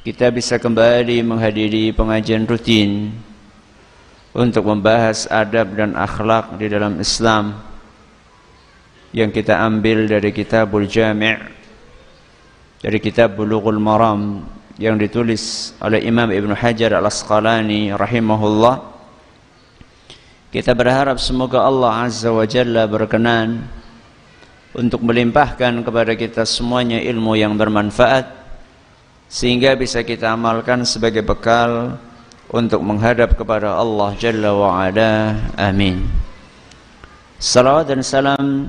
kita bisa kembali menghadiri pengajian rutin untuk membahas adab dan akhlak di dalam Islam yang kita ambil dari Kitabul Jami', dari kitab Bulughul Maram yang ditulis oleh Imam Ibn Hajar Al-Asqalani rahimahullah. Kita berharap semoga Allah Azza wa Jalla berkenan untuk melimpahkan kepada kita semuanya ilmu yang bermanfaat sehingga bisa kita amalkan sebagai bekal untuk menghadap kepada Allah Jalla wa'ala. Amin. Salawat dan salam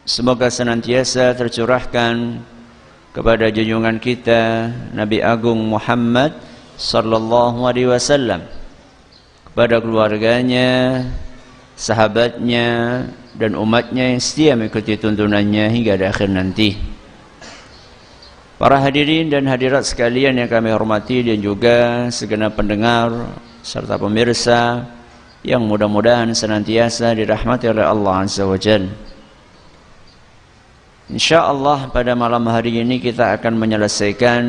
semoga senantiasa tercurahkan kepada junjungan kita Nabi Agung Muhammad sallallahu alaihi wasallam, kepada keluarganya, sahabatnya, dan umatnya yang setia mengikuti tuntunannya hingga di akhir nanti. Para hadirin dan hadirat sekalian yang kami hormati, dan juga segenap pendengar serta pemirsa yang mudah-mudahan senantiasa dirahmati oleh Allah Azza wa Jalla. InsyaAllah pada malam hari ini kita akan menyelesaikan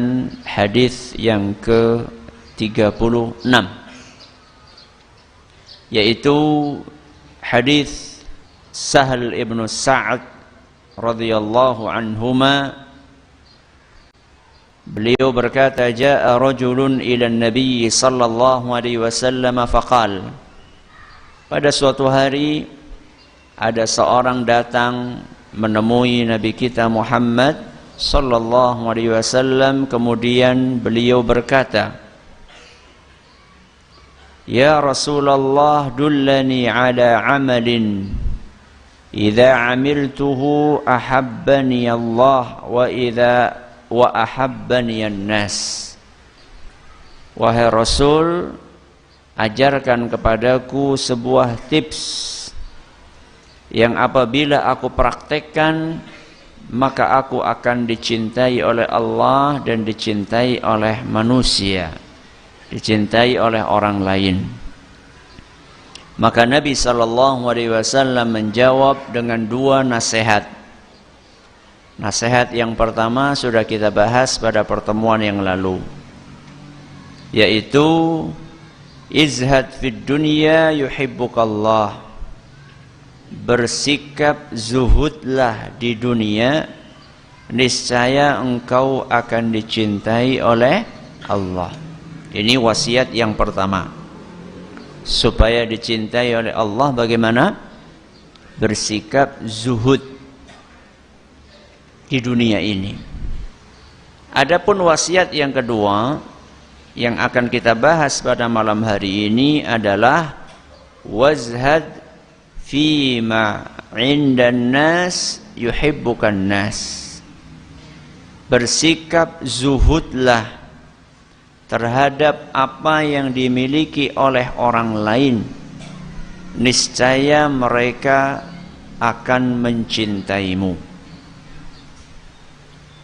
hadis yang ke-36, yaitu hadis Sahal ibn Sa'ad radhiyallahu anhuma. Beliau berkata, jaa rajulun ila Nabi sallallahu alaihi wasallam faqal. Pada suatu hari ada seorang datang menemui Nabi kita Muhammad sallallahu alaihi wasallam, kemudian beliau berkata, ya Rasulullah, dullani ala amalin idza amiltuhu ahabbani Allah wa ahabbani an-nas. Wahai Rasul, ajarkan kepadaku sebuah tips yang apabila aku praktekkan maka aku akan dicintai oleh Allah dan dicintai oleh manusia, dicintai oleh orang lain. Maka Nabi sallallahu alaihi wasallam menjawab dengan dua nasihat. Nasihat yang pertama sudah kita bahas pada pertemuan yang lalu, yaitu izhad fid dunya yuhibbukallah. Bersikap zuhudlah di dunia, niscaya engkau akan dicintai oleh Allah. Ini wasiat yang pertama. Supaya dicintai oleh Allah bagaimana? Bersikap zuhud di dunia ini. Adapun wasiat yang kedua yang akan kita bahas pada malam hari ini adalah wazhad fima 'indan nas yuhibbukan nas. Bersikap zuhudlah terhadap apa yang dimiliki oleh orang lain, niscaya mereka akan mencintaimu.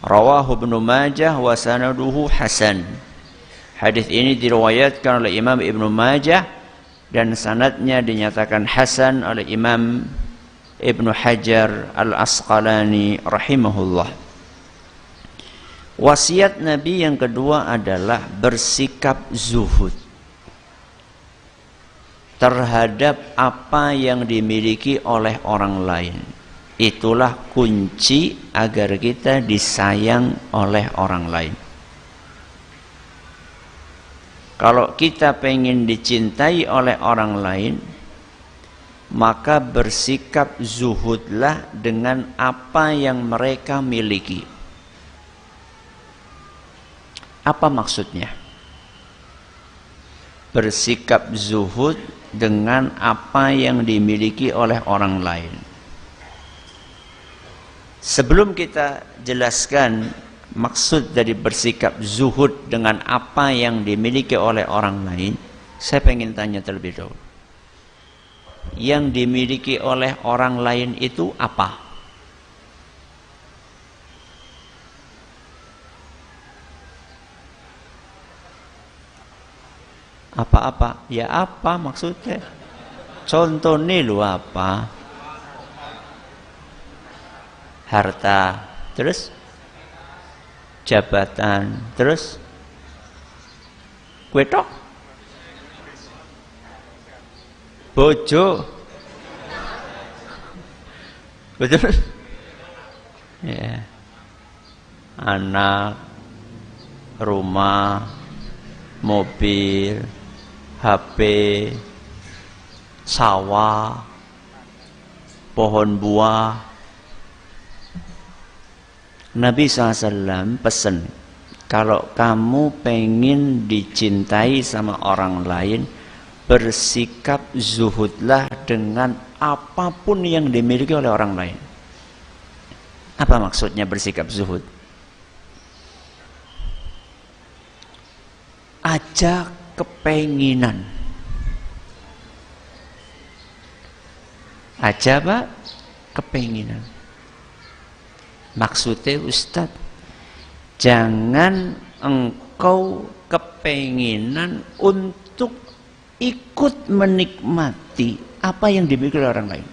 Rawahu Ibnu Majah wa sanaduhu hasan. Hadis ini diriwayatkan oleh Imam Ibnu Majah dan sanadnya dinyatakan hasan oleh Imam Ibnu Hajar Al-Asqalani rahimahullah. Wasiat Nabi yang kedua adalah bersikap zuhud terhadap apa yang dimiliki oleh orang lain. Itulah kunci agar kita disayang oleh orang lain. Kalau kita pengen dicintai oleh orang lain, maka bersikap zuhudlah dengan apa yang mereka miliki. Apa maksudnya? Bersikap zuhud dengan apa yang dimiliki oleh orang lain. Sebelum kita jelaskan maksud dari bersikap zuhud dengan apa yang dimiliki oleh orang lain, saya pengen tanya terlebih dahulu. Yang dimiliki oleh orang lain itu apa? Apa-apa? Ya apa maksudnya? Contoh nih lu apa? harta, terus jabatan, terus kue tok, bojo, betul, ya, anak, rumah, mobil, HP, sawah, pohon buah. Nabi SAW pesan, kalau kamu pengen dicintai sama orang lain, bersikap zuhudlah dengan apapun yang dimiliki oleh orang lain. Apa maksudnya bersikap zuhud? Aja kepenginan. Aja apa? Kepenginan. Maksudnya Ustadz, jangan engkau kepenginan untuk ikut menikmati apa yang dimiliki oleh orang lain.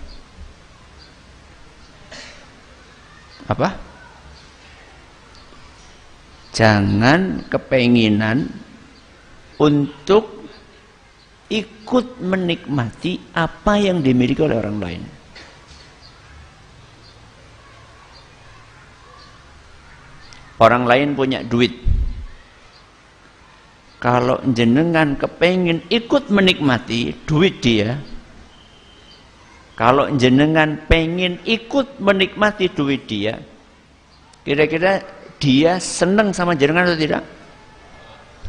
Apa? Jangan kepenginan untuk ikut menikmati apa yang dimiliki oleh orang lain. Orang lain punya duit. Kalau jenengan kepengin ikut menikmati duit dia, kalau jenengan pengen ikut menikmati duit dia, kira-kira dia senang sama jenengan atau tidak?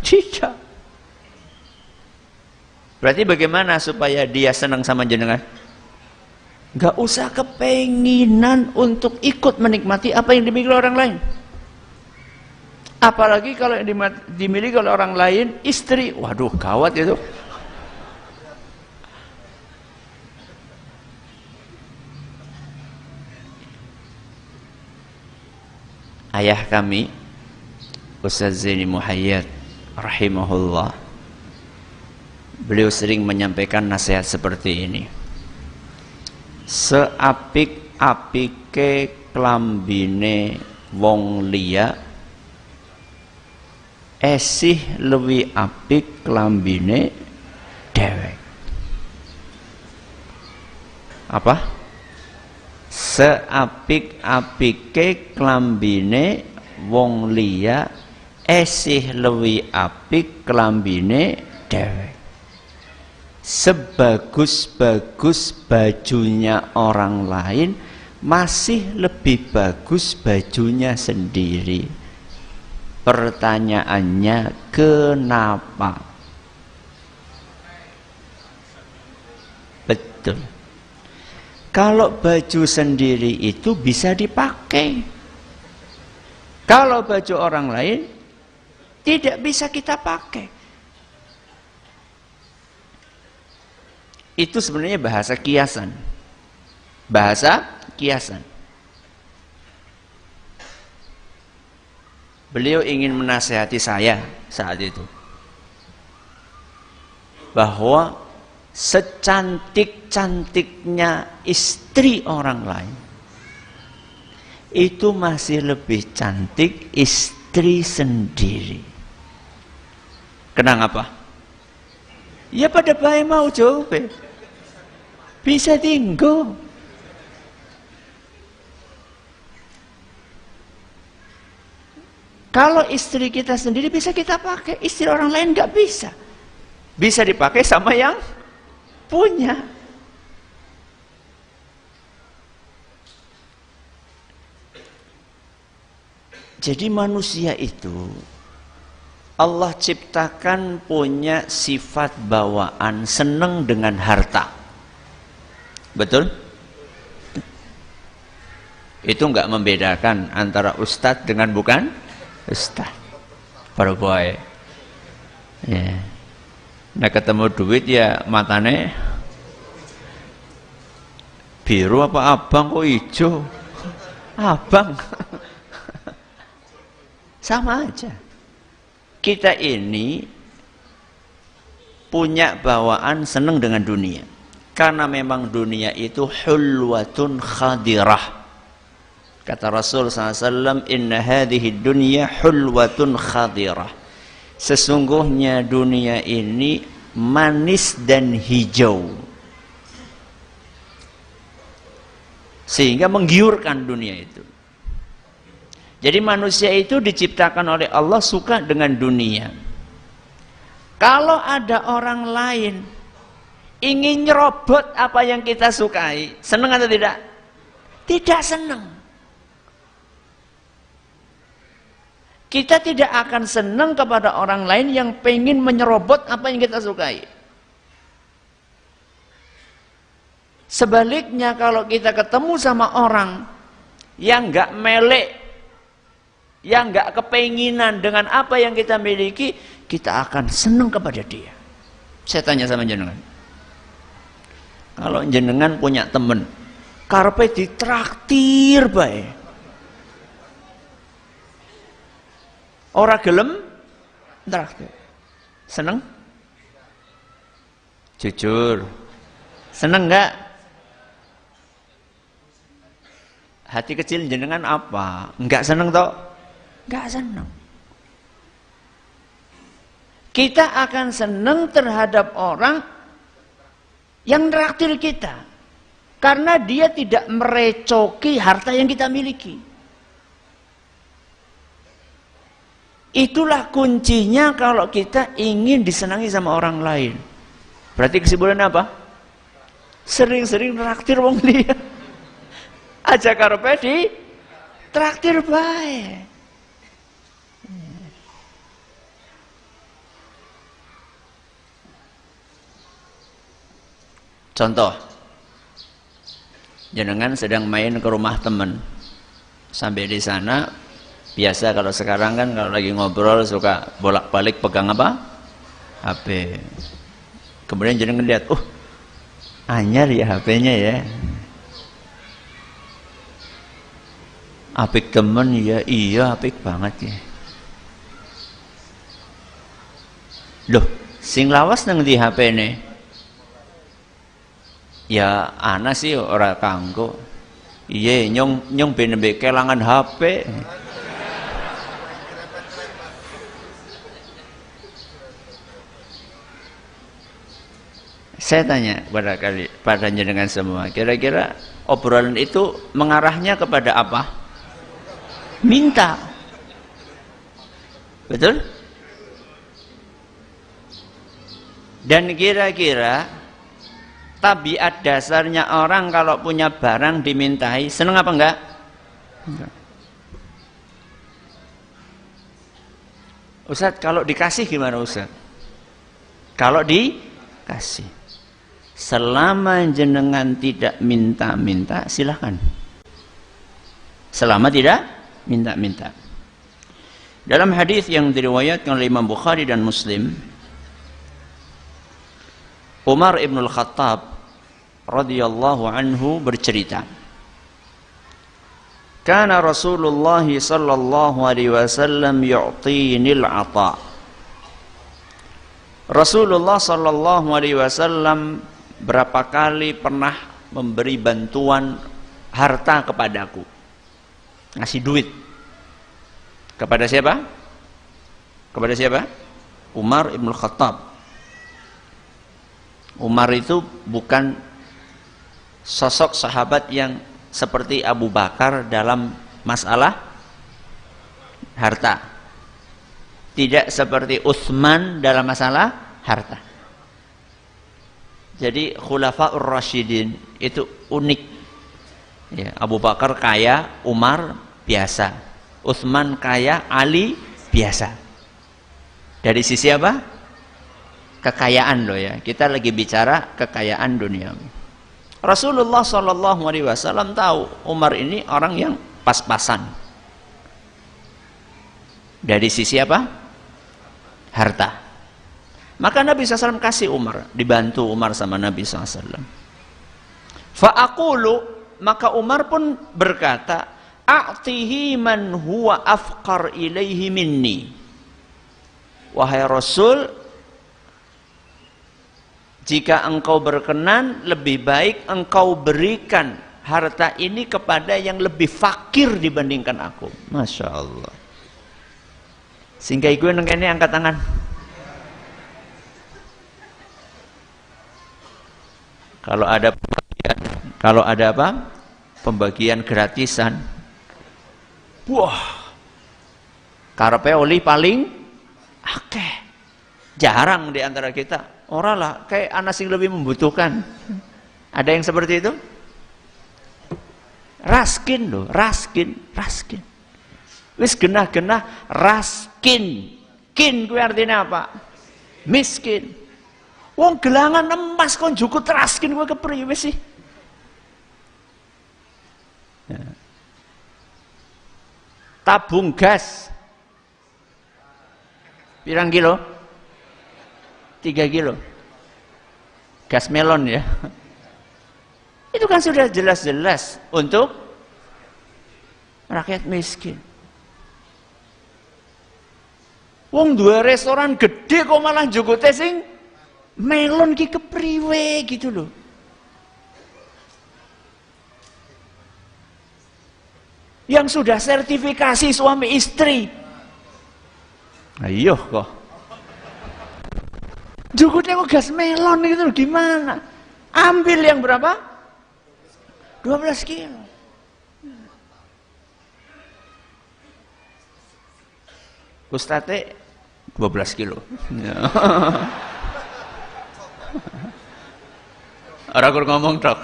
Tidak. Berarti bagaimana supaya dia senang sama jenengan? Gak usah kepenginan untuk ikut menikmati apa yang dimiliki oleh orang lain. Apalagi kalau yang dimiliki oleh orang lain istri, waduh gawat itu. Ayah kami Ustaz Zaini Muhayyad rahimahullah, beliau sering menyampaikan nasihat seperti ini. Seapik-apike klambine wong liya, esih luwih apik klambine dhewek. Apa? Seapik-apike klambine wong liya, esih luwih apik klambine dhewek. Sebagus-bagus bajunya orang lain, masih lebih bagus bajunya sendiri. Pertanyaannya, kenapa? Betul. Kalau baju sendiri itu bisa dipakai. Kalau baju orang lain tidak bisa kita pakai. Itu sebenarnya bahasa kiasan. Bahasa kiasan. Beliau ingin menasihati saya saat itu, bahwa secantik-cantiknya istri orang lain, itu masih lebih cantik istri sendiri. Kenapa? Ya pada baik mau coba, bisa tinggal. Kalau istri kita sendiri bisa kita pakai, istri orang lain nggak bisa. Bisa dipakai sama yang punya. Jadi manusia itu Allah ciptakan punya sifat bawaan senang dengan harta. Betul? Itu nggak membedakan antara ustadz dengan bukan ustaz, para boy. Ya. Nah ketemu duit ya matane biru apa abang kok hijau? Abang. Sama aja. Kita ini punya bawaan senang dengan dunia. Karena memang dunia itu hulwatun khadirah. Kata Rasul SAW, inna hadhihi dunya hulwatun khadirah. Sesungguhnya dunia ini manis dan hijau, sehingga menggiurkan dunia itu. Jadi manusia itu diciptakan oleh Allah suka dengan dunia. Kalau ada orang lain ingin nyerobot apa yang kita sukai, senang atau tidak? Tidak senang. Kita tidak akan senang kepada orang lain yang pengen menyerobot apa yang kita sukai. Sebaliknya kalau kita ketemu sama orang yang nggak melek, yang nggak kepenginan dengan apa yang kita miliki, kita akan senang kepada dia. Saya tanya sama jenengan, kalau jenengan punya temen, karepe ditraktir bae, ora gelem traktir, seneng? Jujur, seneng nggak? Hati kecil jenengan apa? Nggak seneng toh? Nggak seneng. Kita akan seneng terhadap orang yang traktir kita, karena dia tidak merecoki harta yang kita miliki. Itulah kuncinya kalau kita ingin disenangi sama orang lain. Berarti kesimpulannya apa? Sering-sering traktir wong liya. Aja karepe di traktir bae. Contoh, jenengan sedang main ke rumah teman, sampai di sana, biasa kalau sekarang kan kalau lagi ngobrol suka bolak-balik pegang apa? HP. Kemudian jenengan lihat, anyar ya HP-nya ya. Apik temen ya, iya apik banget ya. Loh, sing lawas nang di HP nih. Ya ana sih ora kanggo. Iya nyong ben kelangan HP. Saya tanya pada jenengan semua, kira-kira obrolan itu mengarahnya kepada apa? Minta. Betul? Dan kira-kira tabiat dasarnya orang kalau punya barang dimintai, seneng apa enggak? Enggak. Ustaz, kalau dikasih gimana Ustaz? Kalau dikasih, selama jenengan tidak minta-minta, silahkan. Selama tidak minta-minta. Dalam hadis yang diriwayatkan oleh Imam Bukhari dan Muslim, Umar ibn al-Khattab radhiyallahu anhu bercerita, kana Rasulullah sallallahu alaihi wasallam yu'tinil 'ata. Rasulullah sallallahu alaihi wasallam berapa kali pernah memberi bantuan harta kepadaku, ngasih duit. Kepada siapa? Kepada siapa? Umar ibn al-Khattab. Umar itu bukan sosok sahabat yang seperti Abu Bakar dalam masalah harta, tidak seperti Utsman dalam masalah harta. Jadi Khulafaur Rasyidin itu unik ya. Abu Bakar kaya, Umar biasa, Utsman kaya, Ali biasa. Dari sisi apa? Kekayaan loh ya. Kita lagi bicara kekayaan dunia. Rasulullah Shallallahu Alaihi Wasallam tahu Umar ini orang yang pas-pasan. Dari sisi apa? Harta. Maka Nabi SAW kasih Umar, dibantu Umar sama Nabi SAW. Fa'aqulu, maka Umar pun berkata, a'tihi man huwa afqar ilaihi minni. Wahai Rasul, jika engkau berkenan, lebih baik engkau berikan harta ini kepada yang lebih fakir dibandingkan aku. Masya Allah. Sehingga gue nengkene angkat tangan. Kalau ada apa? Pembagian gratisan. Wah. Karepe oli paling akeh. Jarang di antara kita. Ora lah, kayak anak sing lebih membutuhkan. Ada yang seperti itu? Raskin loh, raskin. Wis genah-genah raskin. Kin kuwi artinya apa? Miskin. Wong gelangan emas kon jukut raskin kuwi kepriwe sih? Ya. Tabung gas. Pirang kilo? 3 kilo. Gas melon ya. Itu kan sudah jelas-jelas untuk rakyat miskin. Wong dua restoran gede kok malah jukute sing melon ki kepriwe gitu loh. Yang sudah sertifikasi suami istri. Ayo kok. Jukutnya kok gas melon gitu loh, gimana? Ambil yang berapa? 12 kilo. Ustate 12 kilo. Orang kur ngomong tok.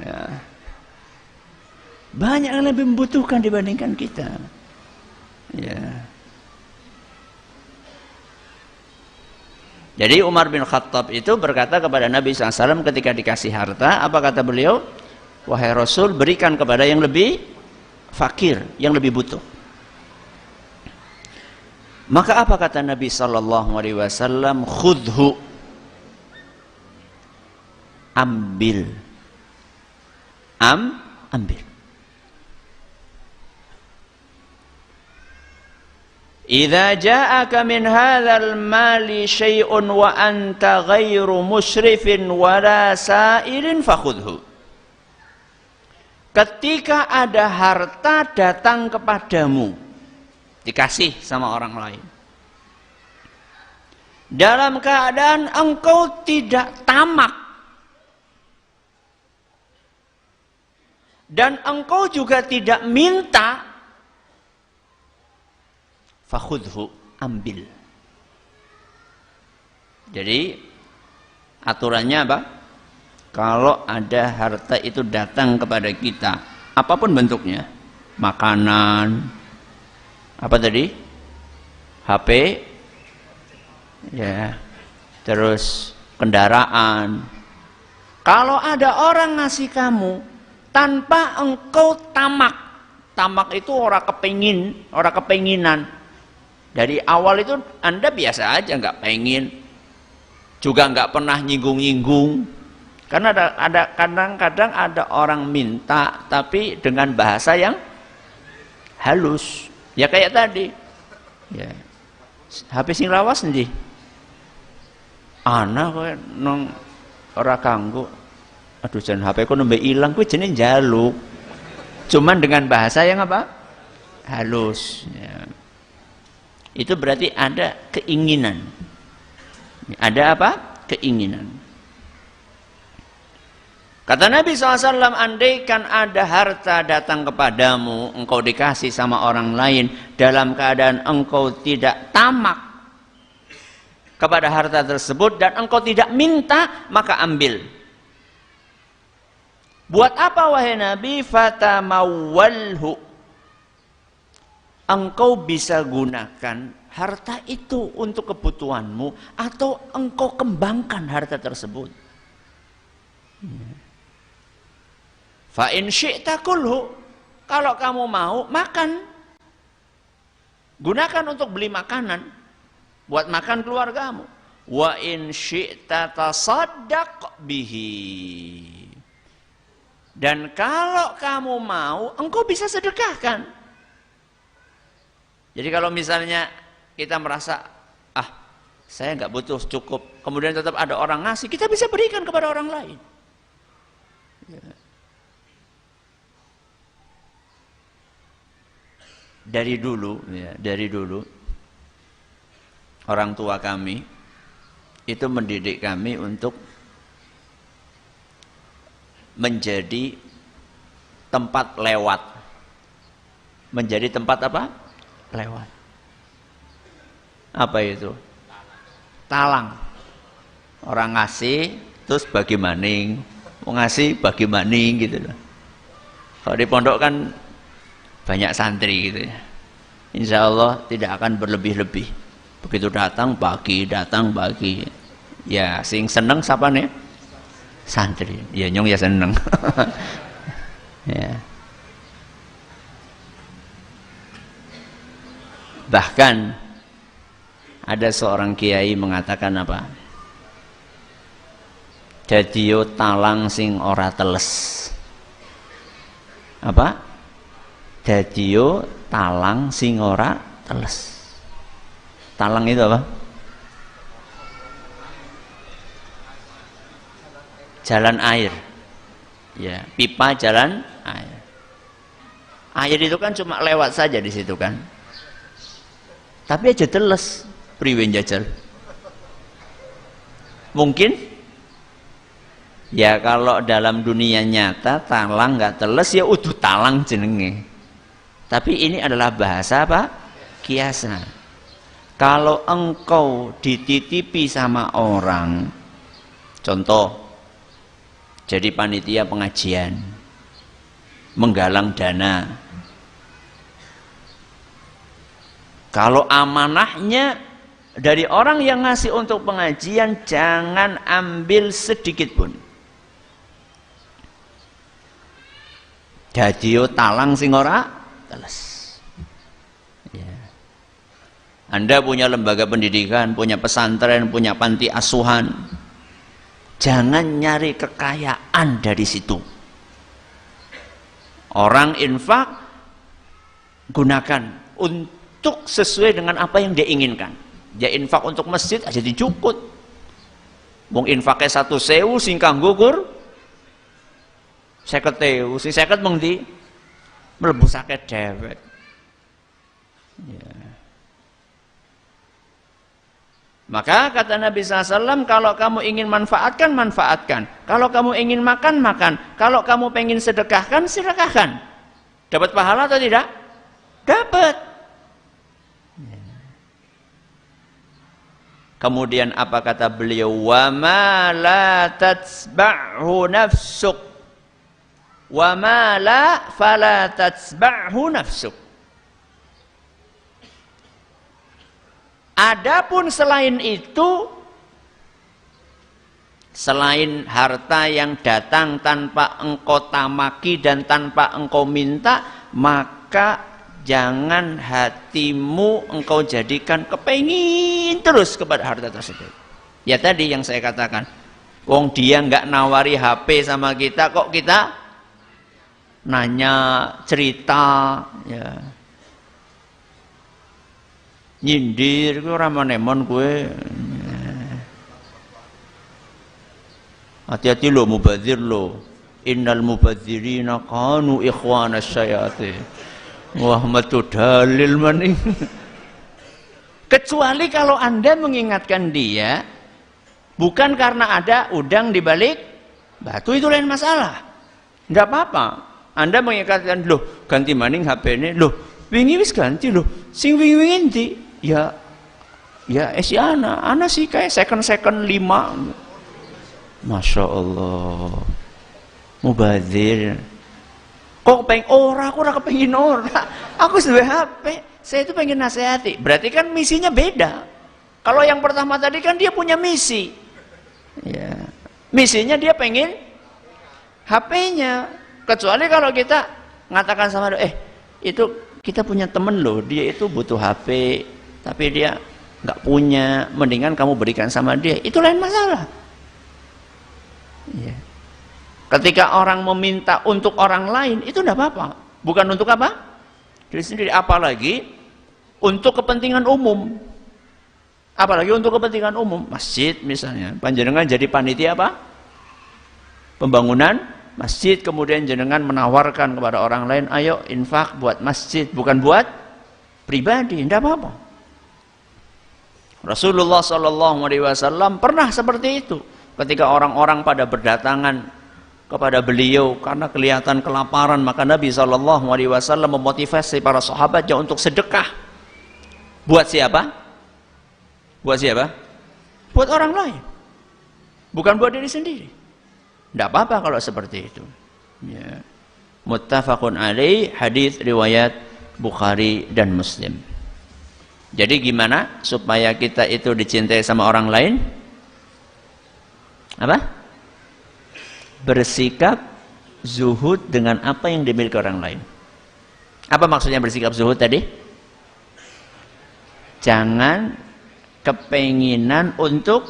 Ya. Banyak yang lebih membutuhkan dibandingkan kita. Ya. Jadi Umar bin Khattab itu berkata kepada Nabi SAW ketika dikasih harta, apa kata beliau? Wahai Rasul, berikan kepada yang lebih fakir, yang lebih butuh. Maka apa kata Nabi SAW? Khudhu, ambil, ambil. Idza ja'aka min hadzal mali syai'un wa anta ghairu musyrifin wala sa'ilin fakhudhu. Ketika ada harta datang kepadamu, dikasih sama orang lain, dalam keadaan engkau tidak tamak dan engkau juga tidak minta, fakhudhu, ambil. Jadi aturannya apa? Kalau ada harta itu datang kepada kita, apapun bentuknya, makanan, apa tadi? HP, ya, terus kendaraan. Kalau ada orang ngasih kamu tanpa engkau tamak, tamak itu orang kepenginan. Dari awal itu Anda biasa aja, nggak pengen, juga nggak pernah nyinggung-nyinggung. Karena ada kadang-kadang ada orang minta tapi dengan bahasa yang halus. Ya kayak tadi. Ya. HP sing lawas ndi? Ana kowe nang ora kanggo. Aduh jan HP ku nembe ilang kuwi jenenge njaluk. Cuman dengan bahasa yang apa? Halus. Ya. Itu berarti ada keinginan. Ada apa? Keinginan. Kata Nabi SAW, andaikan ada harta datang kepadamu, engkau dikasih sama orang lain, dalam keadaan engkau tidak tamak kepada harta tersebut, dan engkau tidak minta, maka ambil. Buat apa wahai Nabi? Fatamawwalhu. Engkau bisa gunakan harta itu untuk kebutuhanmu, atau engkau kembangkan harta tersebut. Fa in syi'ta kulhu, kalau kamu mau makan, gunakan untuk beli makanan buat makan keluargamu. Wa in syi'ta tasaddaq bihi, dan kalau kamu mau engkau bisa sedekahkan. Jadi kalau misalnya kita merasa saya nggak butuh, cukup, kemudian tetap ada orang ngasih, kita bisa berikan kepada orang lain. Ya. dari dulu orang tua kami itu mendidik kami untuk menjadi tempat lewat. Menjadi tempat apa? Lewat. Apa itu? Talang. Orang ngasih terus bagi maning, mau ngasih bagi maning gitu loh. Kalau di pondok kan banyak santri gitu ya. Insya Allah tidak akan berlebih-lebih. Begitu datang bagi. Ya sing seneng siapa nih? Santri. Ya nyong ya seneng. Ya. Bahkan ada seorang kiai mengatakan apa? Dadiyo talang sing ora teles. Apa? Dadiyo talang sing ora teles. Talang itu apa? Jalan air. Ya, pipa jalan air. Air itu kan cuma lewat saja di situ kan. Tapi aja teles, priwen jajal. Mungkin? Ya kalau dalam dunia nyata talang nggak teles ya udah talang jenenge. Tapi ini adalah bahasa apa? Kiasan. Kalau engkau dititipi sama orang, contoh, jadi panitia pengajian, menggalang dana. Kalau amanahnya dari orang yang ngasih untuk pengajian, jangan ambil sedikit pun. Dadiyo talang sing ora teles. Ya. Anda punya lembaga pendidikan, punya pesantren, punya panti asuhan. Jangan nyari kekayaan dari situ. Orang infak gunakan untuk sesuai dengan apa yang dia inginkan. Dia infak untuk masjid aja dicukut. Wong infaknya 1.000 sing kanggo gur 50.000, sing 50 mung ndi mlebu sakit dewek. Ya. Maka kata Nabi SAW, kalau kamu ingin manfaatkan, manfaatkan. Kalau kamu ingin makan, makan. Kalau kamu pengen sedekahkan, sedekahkan. Dapat pahala atau tidak? Dapat. Ya. Kemudian apa kata beliau? Wa ma la tatsba'hu nafsuk. Wa ma la fala tatsba'hu nafsuk. Adapun selain itu, selain harta yang datang tanpa engkau tamaki dan tanpa engkau minta, maka jangan hatimu engkau jadikan kepengin terus kepada harta tersebut. Ya tadi yang saya katakan, wong dia nggak nawari HP sama kita, kok kita nanya, cerita, ya. Nyindir kowe ora menemon kowe. Hati-hati lo mubadzir lo. Innal mubadzirina kanu ikhwanas syayatin. Wah metu dalil maning. Kecuali kalau Anda mengingatkan dia bukan karena ada udang di balik batu, itu lain masalah. Enggak apa-apa. Anda mengingatkan, loh ganti maning HP ini, loh wingi wis ganti loh. Sing wingi endi? Ya si ana sih kayak second 5. Masya Allah, mubazir. Kok pengen aku ora kepengin ora. Aku duwe HP, saya itu pengen nasihati. Berarti kan misinya beda. Kalau yang pertama tadi kan dia punya misi. Ya. Misinya dia pengen HP-nya. Kecuali kalau kita mengatakan sama dia, itu kita punya temen loh, dia itu butuh HP, tapi dia nggak punya, mendingan kamu berikan sama dia, itu lain masalah. Ya. Ketika orang meminta untuk orang lain, itu tidak apa-apa, bukan untuk apa? Diri sendiri, apalagi untuk kepentingan umum. Apalagi untuk kepentingan umum, masjid misalnya, panjenengan jadi panitia apa? Pembangunan masjid, kemudian jenengan menawarkan kepada orang lain, ayo infak buat masjid, bukan buat pribadi, tidak apa-apa. Rasulullah SAW pernah seperti itu. Ketika orang-orang pada berdatangan kepada beliau karena kelihatan kelaparan, maka Nabi SAW memotivasi para sahabatnya untuk sedekah. Buat siapa? Buat siapa? Buat orang lain. Bukan buat diri sendiri. Tidak apa-apa kalau seperti itu. Ya. Muttafaqun alaih, hadis riwayat Bukhari dan Muslim. Jadi gimana supaya kita itu dicintai sama orang lain? Apa? Bersikap zuhud dengan apa yang dimiliki orang lain. Apa maksudnya bersikap zuhud tadi? Jangan kepenginan untuk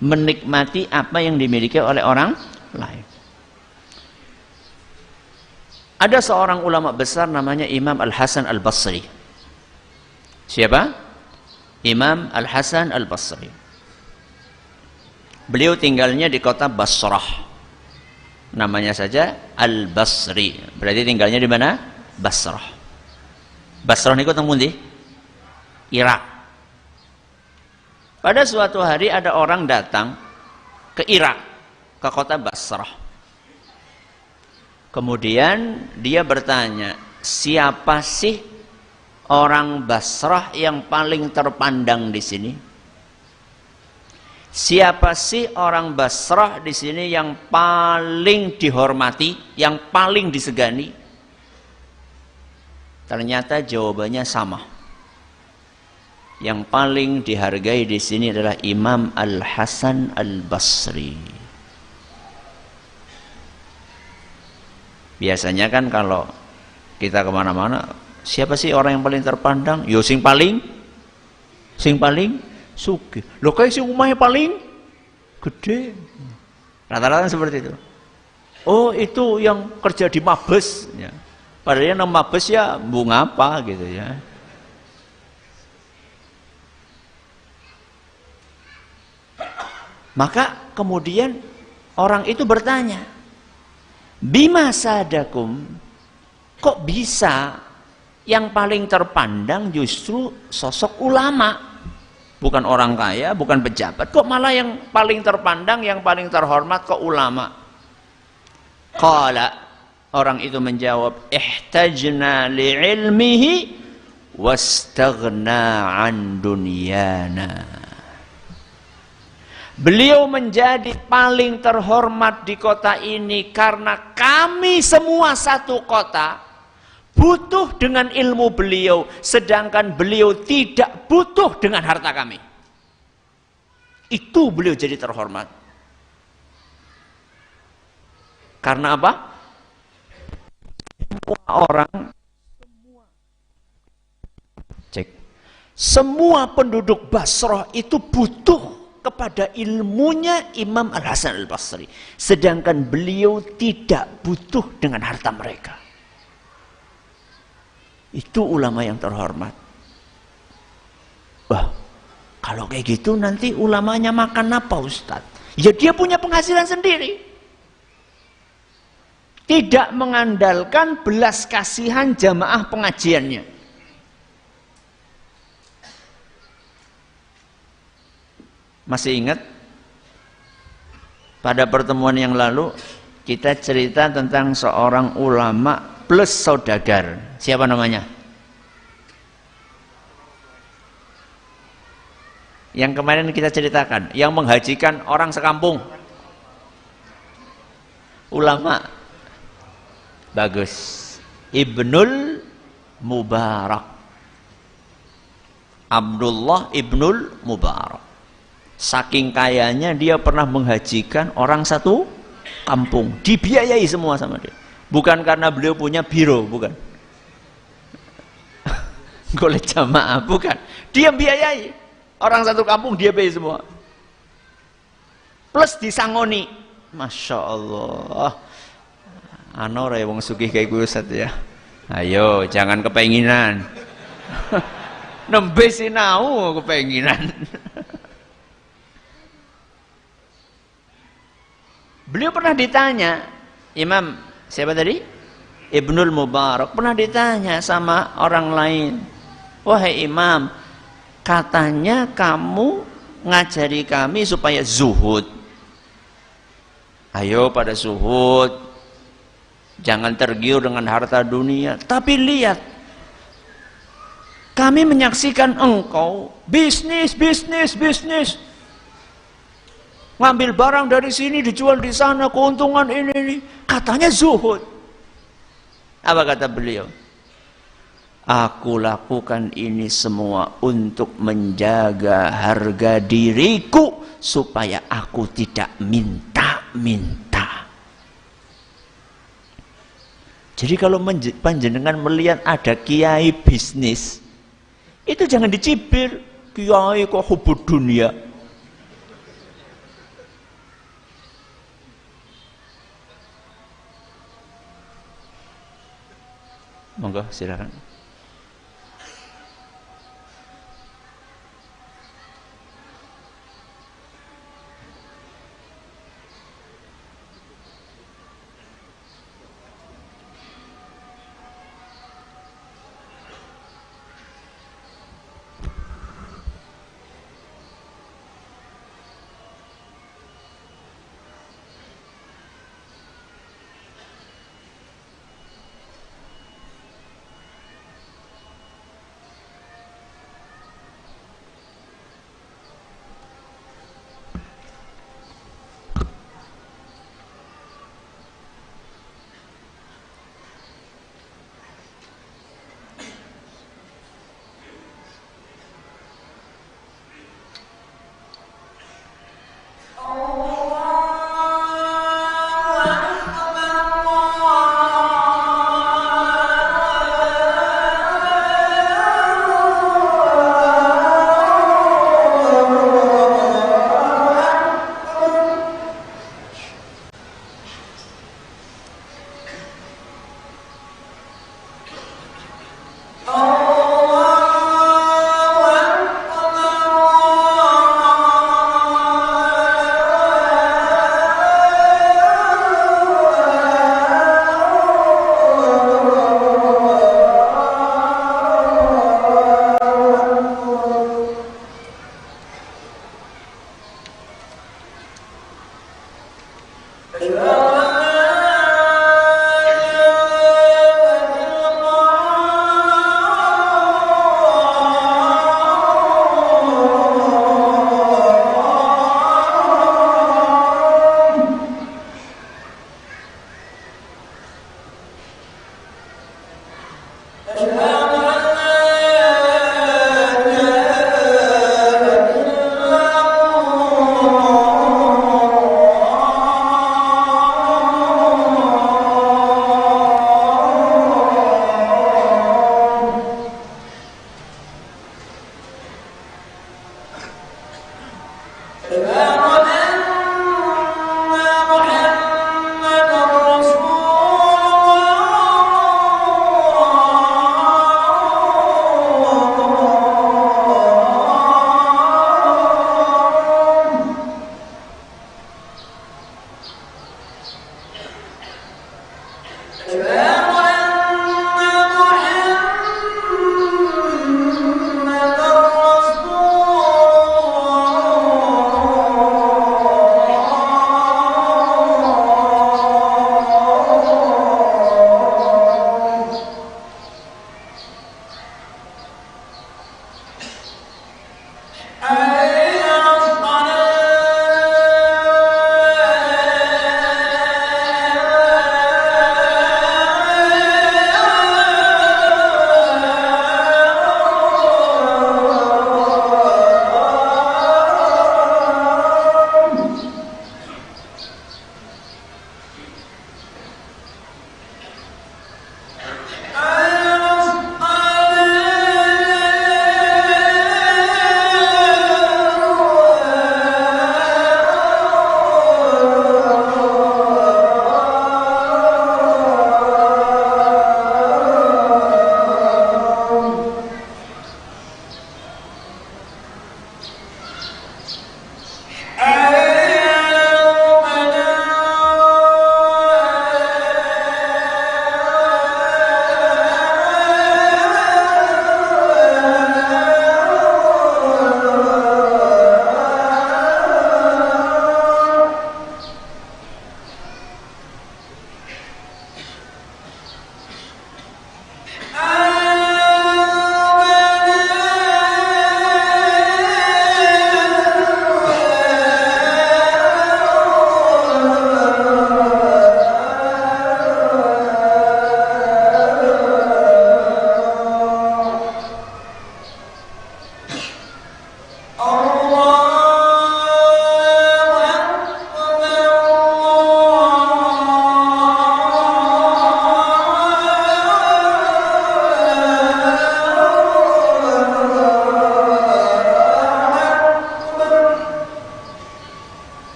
menikmati apa yang dimiliki oleh orang lain. Ada seorang ulama besar namanya Imam Al-Hasan Al-Basri. Siapa? Imam Al-Hasan Al-Basri. Beliau tinggalnya di kota Basrah. Namanya saja Al-Basri. Berarti tinggalnya di mana? Basrah. Basrah niku teng pundi? Irak. Pada suatu hari ada orang datang ke Irak, ke kota Basrah. Kemudian dia bertanya, siapa sih orang Basrah yang paling terpandang di sini? Siapa sih orang Basrah di sini yang paling dihormati, yang paling disegani? Ternyata jawabannya sama. Yang paling dihargai di sini adalah Imam Al-Hasan Al-Basri. Biasanya kan kalau kita kemana-mana, siapa sih orang yang paling terpandang? Yo sing paling sugih. Loh kayak sing umahnya paling gede. Rata-rata seperti itu. Oh itu yang kerja di Mabes. Ya. Padahal yang Mabes ya bunga apa gitu ya. Maka kemudian orang itu bertanya, bima sadakum, kok bisa yang paling terpandang justru sosok ulama? Bukan orang kaya, bukan pejabat. Kok malah yang paling terpandang, yang paling terhormat kok ulama? Qala, orang itu menjawab, ihtajna li'ilmihi wastaghna an dunyana. Beliau menjadi paling terhormat di kota ini karena kami semua satu kota butuh dengan ilmu beliau, sedangkan beliau tidak butuh dengan harta kami. Itu beliau jadi terhormat. Karena apa? Semua penduduk Basrah itu butuh kepada ilmunya Imam Al-Hasan Al-Basri, sedangkan beliau tidak butuh dengan harta mereka. Itu ulama yang terhormat. Wah, kalau kayak gitu nanti ulamanya makan apa Ustaz? Ya dia punya penghasilan sendiri. Tidak mengandalkan belas kasihan jamaah pengajiannya. Masih ingat? Pada pertemuan yang lalu kita cerita tentang seorang ulama plus saudagar. Siapa namanya? Yang kemarin kita ceritakan, yang menghajikan orang sekampung. Ulama. Bagus. Ibnul Mubarak. Abdullah Ibnul Mubarak. Saking kayanya dia pernah menghajikan orang satu kampung, dibiayai semua sama dia. Bukan karena beliau punya biro, bukan. Golek jamaah, bukan. Dia biayai orang satu kampung, dia biayai semua. Plus disangoni, masya Allah. Anor ya wong sugih kayak gue Ustaz ya. Ayo, jangan kepenginan. Nembe sinau kepenginan. Beliau pernah ditanya, Imam siapa tadi? Ibnul Mubarak pernah ditanya sama orang lain, wahai imam, katanya kamu ngajari kami supaya zuhud. Ayo pada zuhud, jangan tergiur dengan harta dunia. Tapi lihat, kami menyaksikan engkau bisnis, ngambil barang dari sini dijual di sana, keuntungan ini. Katanya zuhud. Apa kata beliau? Aku lakukan ini semua untuk menjaga harga diriku supaya aku tidak minta-minta. Jadi kalau panjenengan melihat ada kiai bisnis, itu jangan dicibir, kiai kok hubud dunia. Monggo silakan.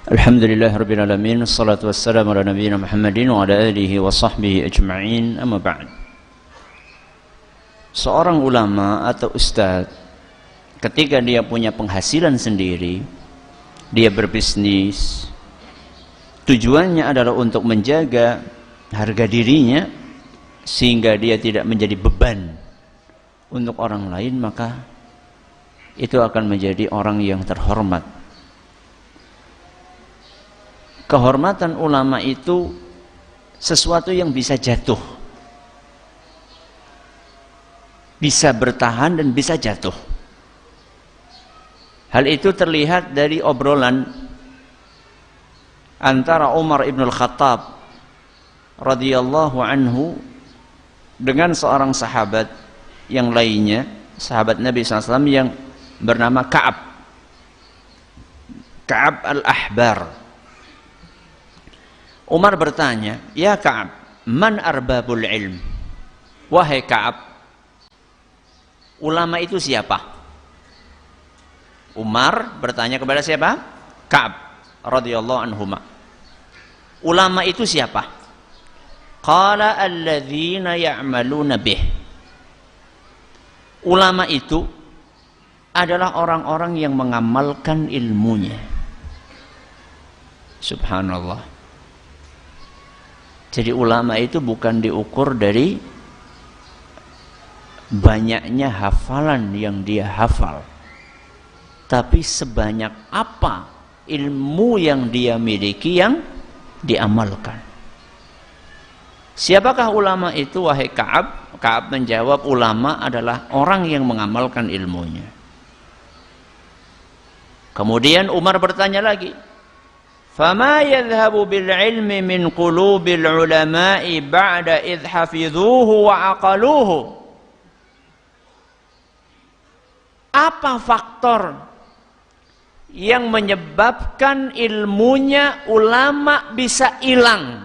Alhamdulillah Rabbil Alamin. Assalatu wassalamu ala nabiyina Muhammadin wa ala alihi wa sahbihi ajma'in. Amma ba'd. Seorang ulama atau ustadz ketika dia punya penghasilan sendiri, dia berbisnis, tujuannya adalah untuk menjaga harga dirinya sehingga dia tidak menjadi beban untuk orang lain, maka itu akan menjadi orang yang terhormat. Kehormatan ulama itu sesuatu yang bisa jatuh, bisa bertahan dan bisa jatuh. Hal itu terlihat dari obrolan antara Umar ibn al-Khattab radhiyallahu anhu dengan seorang sahabat yang lainnya, sahabat Nabi SAW yang bernama Ka'ab al-Ahbar. Umar bertanya, "Ya Ka'ab, man arbabul ilm?" Wahai Ka'ab, ulama itu siapa? Umar bertanya kepada siapa? Ka'ab radhiyallahu anhuma. Ulama itu siapa? Qala alladzina ya'maluna bih. Ulama itu adalah orang-orang yang mengamalkan ilmunya. Subhanallah. Jadi ulama itu bukan diukur dari banyaknya hafalan yang dia hafal, tapi sebanyak apa ilmu yang dia miliki yang diamalkan. Siapakah ulama itu, wahai Ka'ab? Ka'ab menjawab, ulama adalah orang yang mengamalkan ilmunya. Kemudian Umar bertanya lagi, "Fama yadhhabu bil ilmi min qulubil ulama'i ba'da idh hafidhuhu wa aqaluhu?" Apa faktor yang menyebabkan ilmunya ulama bisa hilang?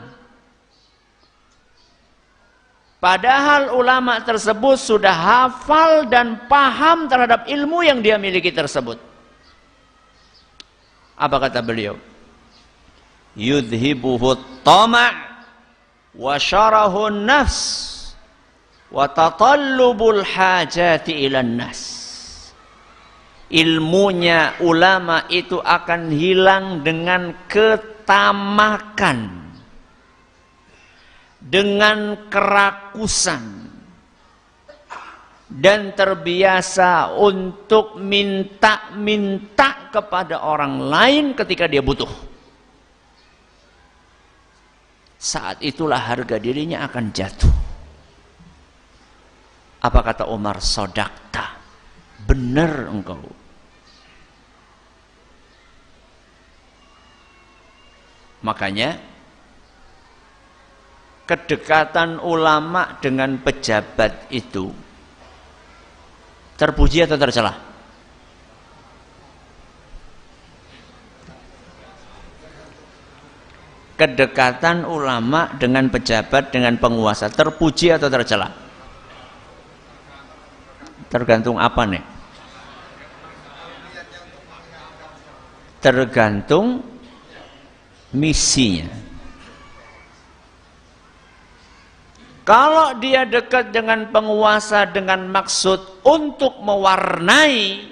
Padahal ulama tersebut sudah hafal dan paham terhadap ilmu yang dia miliki tersebut. Apa kata beliau? Yudhibuhu at-tama' wa syarahun nafs wa tatallubul hajati ilan nas. Ilmunya ulama itu akan hilang dengan ketamakan, dengan kerakusan, dan terbiasa untuk minta-minta kepada orang lain ketika dia butuh. Saat itulah harga dirinya akan jatuh. Apa kata Umar? Sodakta, benar engkau. Makanya kedekatan ulama dengan pejabat itu terpuji atau tercela? Kedekatan ulama dengan pejabat, dengan penguasa, terpuji atau tercela? Tergantung apa nih? Tergantung misinya. Kalau dia dekat dengan penguasa dengan maksud untuk mewarnai,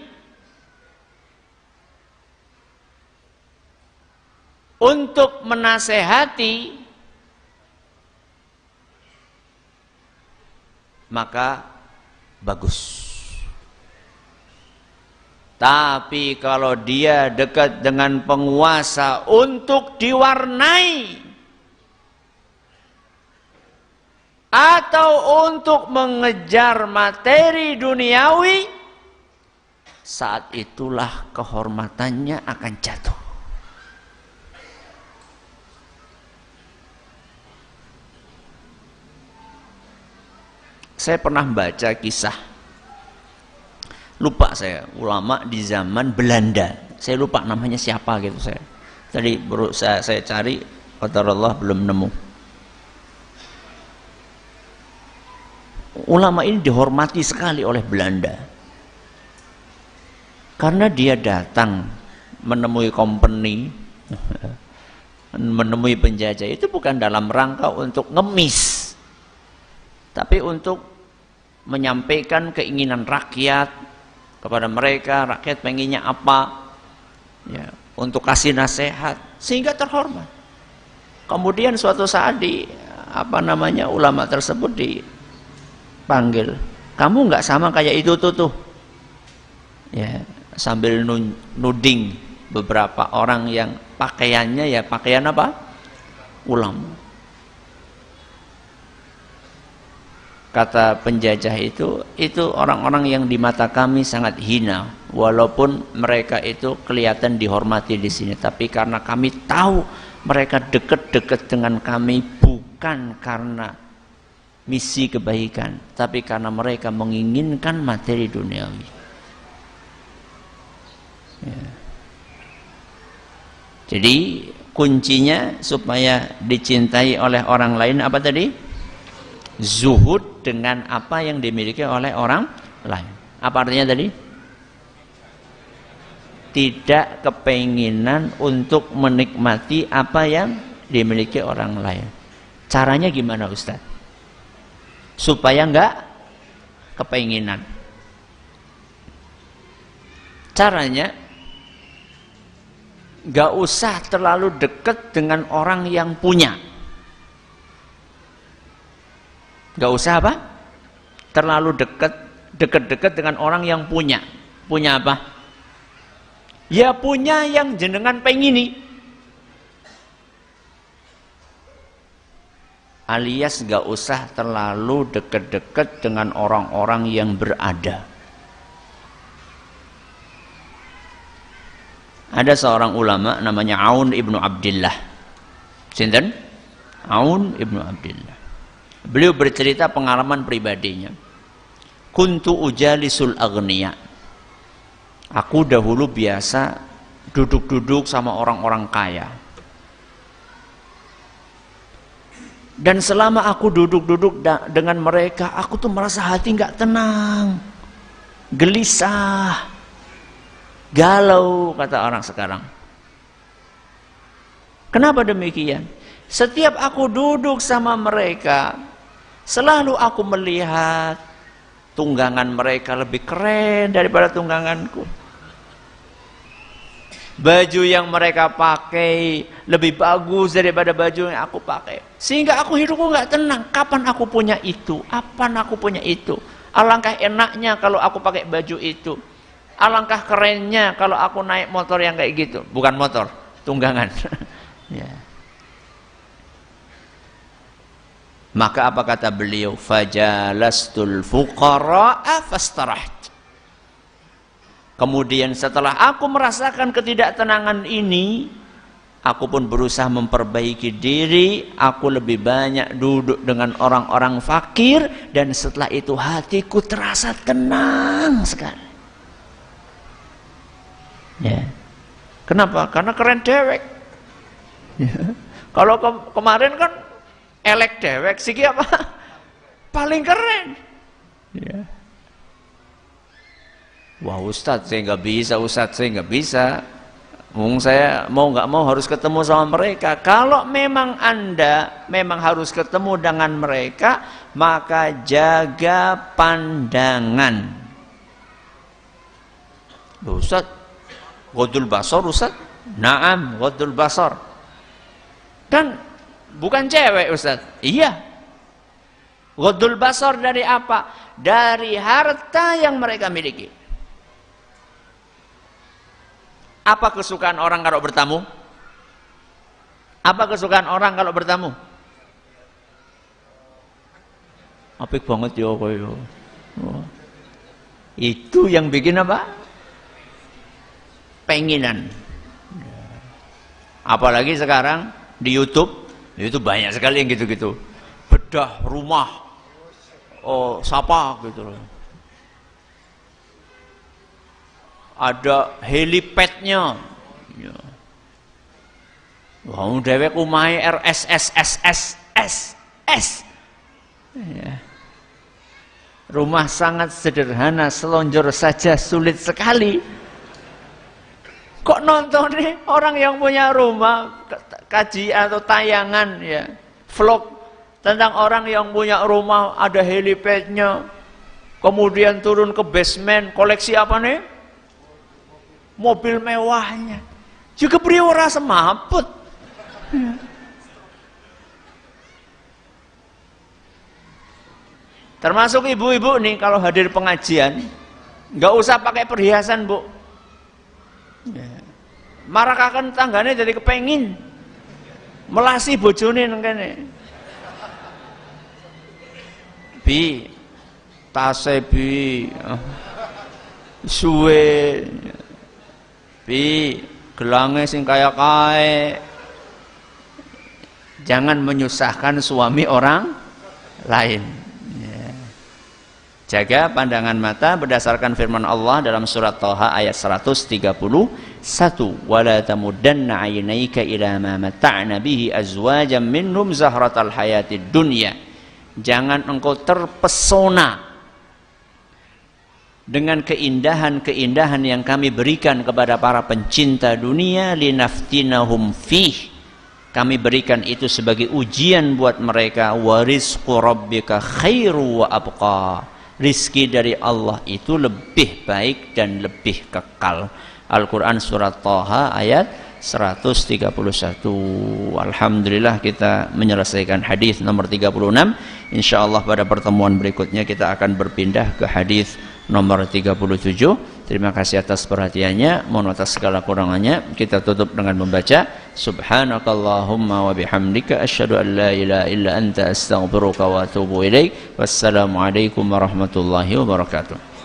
untuk menasehati, maka bagus. Tapi kalau dia dekat dengan penguasa untuk diwarnai atau untuk mengejar materi duniawi, saat itulah kehormatannya akan jatuh. Saya pernah baca kisah, lupa saya, ulama di zaman Belanda. Saya lupa namanya siapa gitu saya. Tadi berusaha saya cari, qadarullah belum nemu. Ulama ini dihormati sekali oleh Belanda. Karena dia datang menemui company, menemui penjajah, itu bukan dalam rangka untuk ngemis, tapi untuk menyampaikan keinginan rakyat kepada mereka. Rakyat pengennya apa, ya, untuk kasih nasihat sehingga terhormat. Kemudian suatu saat ulama tersebut dipanggil, kamu nggak sama kayak itu tuh, ya, sambil nuding beberapa orang yang pakaiannya ya pakaian apa, ulama. Kata penjajah itu orang-orang yang di mata kami sangat hina, walaupun mereka itu kelihatan dihormati di sini, tapi karena kami tahu mereka dekat-dekat dengan kami bukan karena misi kebaikan, tapi karena mereka menginginkan materi duniawi. Ya. Jadi kuncinya supaya dicintai oleh orang lain apa tadi? Zuhud dengan apa yang dimiliki oleh orang lain. Apa artinya tadi? Tidak kepenginan untuk menikmati apa yang dimiliki orang lain. Caranya gimana Ustaz? Supaya enggak kepenginan. Caranya enggak usah terlalu dekat dengan orang yang punya. Gak usah apa? Terlalu dekat dengan orang yang punya. Punya apa? Ya punya yang jenengan pengini. Alias gak usah terlalu dekat dengan orang-orang yang berada. Ada seorang ulama namanya Aun ibnu Abdillah. Sinten? Aun ibnu Abdillah. Beliau bercerita pengalaman pribadinya. Kuntu ujalisul aghniya. Aku dahulu biasa duduk-duduk sama orang-orang kaya. Dan selama aku duduk-duduk dengan mereka, aku tuh merasa hati nggak tenang, gelisah, galau, kata orang sekarang. Kenapa demikian? Setiap aku duduk sama mereka, selalu aku melihat tunggangan mereka lebih keren daripada tungganganku. Baju yang mereka pakai lebih bagus daripada baju yang aku pakai. Sehingga aku hidupku nggak tenang. Kapan aku punya itu? Kapan aku punya itu? Alangkah enaknya kalau aku pakai baju itu. Alangkah kerennya kalau aku naik motor yang kayak gitu. Bukan motor, tunggangan. Ya. Maka apa kata beliau? Fajalastul fuqara'a fastaraht. Kemudian setelah aku merasakan ketidaktenangan ini, aku pun berusaha memperbaiki diri. Aku lebih banyak duduk dengan orang-orang fakir, dan setelah itu hatiku terasa tenang sekali. Ya. Kenapa? Karena keren dewek. Ya. Kalau kemarin kan elek dewek, siki apa? Paling keren. Ya. Wah Ustadz, saya nggak bisa, Ustadz saya nggak bisa. Saya mau nggak mau harus ketemu sama mereka. Kalau memang Anda memang harus ketemu dengan mereka, maka jaga pandangan. Ustadz, ghaddul basar Ustadz? Naam, ghaddul basar. Dan bukan cewek Ustaz. Iya. Ghaddul basar dari apa? Dari harta yang mereka miliki. Apa kesukaan orang kalau bertamu? Apa kesukaan orang kalau bertamu? Apik banget ya koyo. Itu yang bikin apa? Penginan. Apalagi sekarang di YouTube banyak sekali yang gitu-gitu. Bedah rumah, siapa gitu loh. Ada helipadnya. Ya. Wah, dewek umahe RSSSSS. Ya. Rumah sangat sederhana, selonjor saja sulit sekali. Kok nonton nih orang yang punya rumah, kaji atau tayangan ya, vlog tentang orang yang punya rumah ada helipadnya, kemudian turun ke basement, koleksi apa nih? Mobil mewahnya. Juga beliau rasa semaput. Termasuk ibu-ibu nih kalau hadir pengajian, nggak usah pakai perhiasan, Bu. Marakakan tanggane jadi kepengin melasi bojone nang kene. Bi tase bi suwe bi gelange sing kaya kae. Jangan menyusahkan suami orang lain. Jaga pandangan mata berdasarkan firman Allah dalam surat Thaha ayat 131, wala tamuddanna 'ainaika ila ma mata'na bihi azwajan minhum zahratal hayatid dunya. Jangan engkau terpesona dengan keindahan-keindahan yang kami berikan kepada para pencinta dunia, linaftinahum fih. Kami berikan itu sebagai ujian buat mereka. Wa rizqu rabbika khairu wa abqa. Rizki dari Allah itu lebih baik dan lebih kekal. Al-Quran surat Thaha ayat 131. Alhamdulillah kita menyelesaikan hadis nomor 36. Insyaallah pada pertemuan berikutnya kita akan berpindah ke hadis nomor 37. Terima kasih atas perhatiannya. Mohon atas segala kurangannya. Kita tutup dengan membaca Subhanakallahumma wa bihamdika asyhadu an la ilaha illa anta astaghfiruka wa atubu ilaik. Wassalamualaikum warahmatullahi wabarakatuh.